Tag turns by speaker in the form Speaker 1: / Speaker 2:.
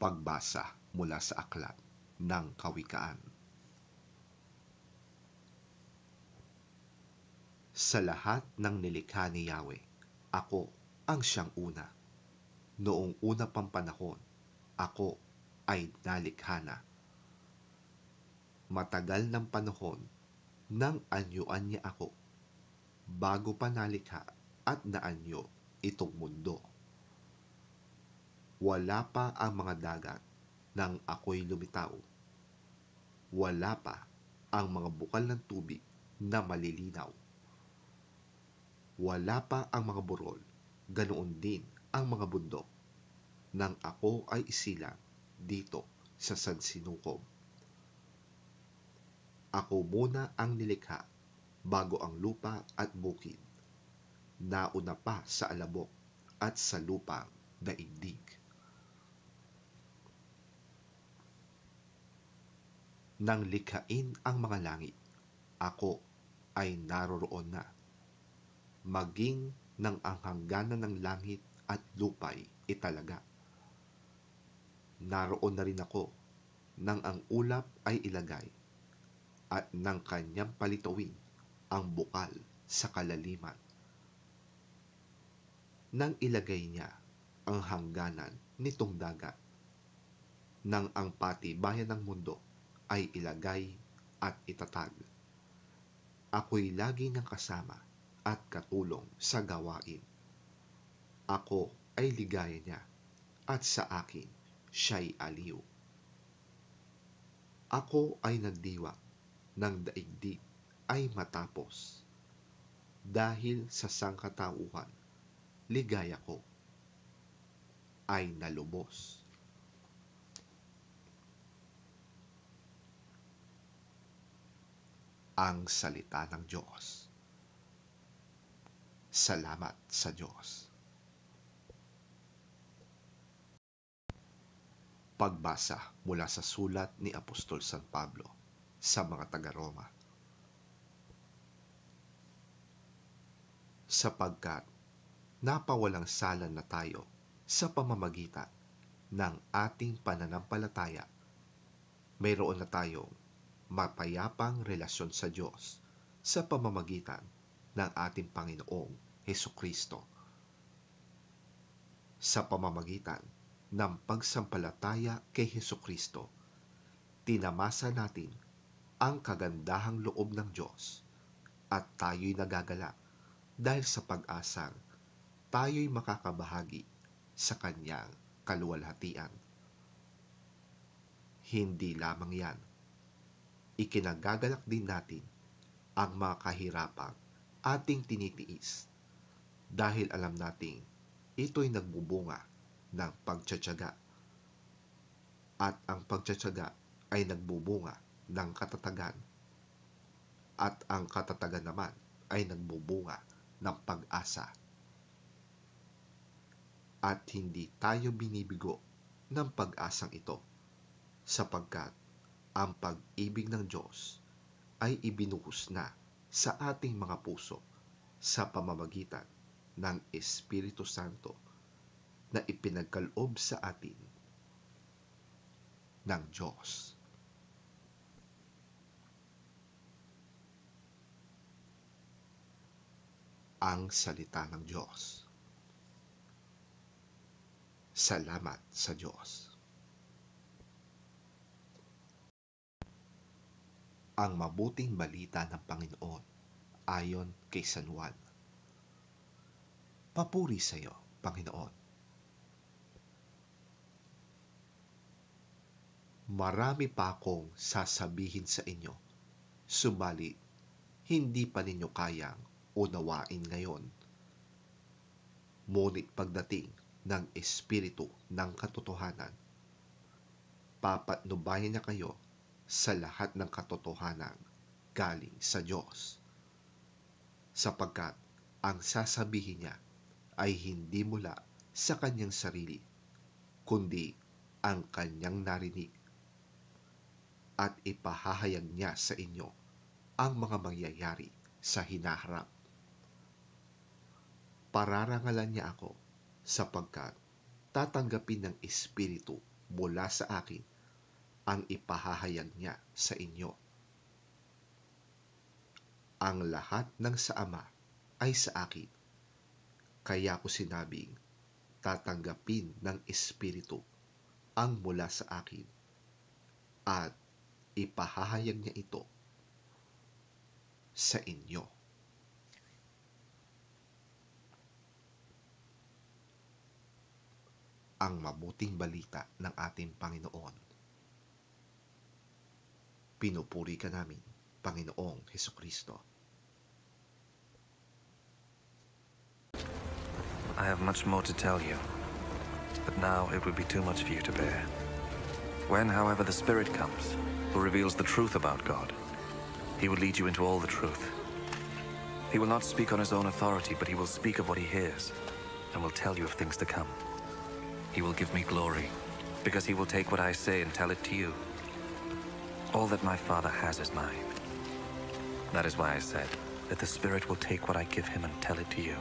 Speaker 1: Pagbasa mula sa Aklat ng Kawikaan. Sa lahat ng nilikha ni Yahweh, ako ang siyang una. Noong una pang panahon, ako ay nalikha na. Matagal ng panahon nang anyuan niya ako, bago pa nalikha at naanyo itong mundo. Wala pa ang mga dagat nang ako'y lumitaw. Wala pa ang mga bukal ng tubig na malilinaw. Wala pa ang mga burol, ganoon din ang mga bundok, nang ako ay isilang dito sa sansinukob. Ako muna ang nilikha bago ang lupa at bukid, nauna pa sa alabok at sa lupang daigdig. Nang likhain ang mga langit, ako ay naroroon na. Maging nang ang hangganan ng langit at lupa'y italaga. Naroon na rin ako nang ang ulap ay ilagay at nang kanyang palitawin ang bukal sa kalaliman. Nang ilagay niya ang hangganan nitong dagat, nang ang patibayan ng mundo ay ilagay at itatag. Ako'y lagi niyang kasama at katulong sa gawain. Ako ay ligaya niya at sa akin siya'y aliw. Ako ay nagdiwang ng daigdig ay matapos. Dahil sa sangkatauhan, ligaya ko ay nalubos. Ang salita ng Diyos. Salamat sa Diyos. Pagbasa mula sa sulat ni Apostol San Pablo sa mga taga-Roma. Sapagkat napawalang sala na tayo sa pamamagitan ng ating pananampalataya, mayroon na tayong mapayapang relasyon sa Diyos sa pamamagitan ng ating Panginoong Hesukristo. Sa pamamagitan ng pagsampalataya kay Hesukristo, tinamasa natin ang kagandahang loob ng Diyos at tayo'y nagagalak dahil sa pag-asang tayo'y makakabahagi sa kanyang kaluwalhatian. Hindi lamang yan, ikinagagalak din natin ang mga kahirapang ating tinitiis dahil alam nating ito'y nagbubunga ng pagtiyatiyaga at ang pagtiyatiyaga ay nagbubunga ng katatagan at ang katatagan naman ay nagbubunga ng pag-asa. At hindi tayo binibigo ng pag-asang ito sapagkat ang pag-ibig ng Diyos ay ibinuhos na sa ating mga puso sa pamamagitan ng Espiritu Santo na ipinagkaloob sa atin ng Diyos. Ang salita ng Diyos. Salamat sa Diyos. Ang mabuting balita ng Panginoon ayon kay San Juan. Papuri sa iyo, Panginoon. Marami pa akong sasabihin sa inyo, subalit hindi pa ninyo kayang unawain ngayon. Ngunit pagdating ng Espiritu ng katotohanan, papatnubayan niya kayo sa lahat ng katotohanan galing sa Diyos. Sapagkat ang sasabihin niya ay hindi mula sa kanyang sarili, kundi ang kanyang narinig, at ipahahayag niya sa inyo ang mga mangyayari sa hinaharap. Pararangalan niya ako sapagkat tatanggapin ng Espiritu mula sa akin ang ipahahayag niya sa inyo. Ang lahat ng sa Ama ay sa akin, kaya ko sinabing tatanggapin ng Espiritu ang mula sa akin at ipahahayag niya ito sa inyo. Ang mabuting balita ng ating Panginoon. Pinupuri ka namin, Panginoong Hesukristo.
Speaker 2: I have much more to tell you, but now it would be too much for you to bear. When, however, the Spirit comes, who reveals the truth about God, he will lead you into all the truth. He will not speak on his own authority, but he will speak of what he hears, and will tell you of things to come. He will give me glory, because he will take what I say and tell it to you. All that my Father has is mine. That is why I said that the Spirit will take what I give him and tell it to you.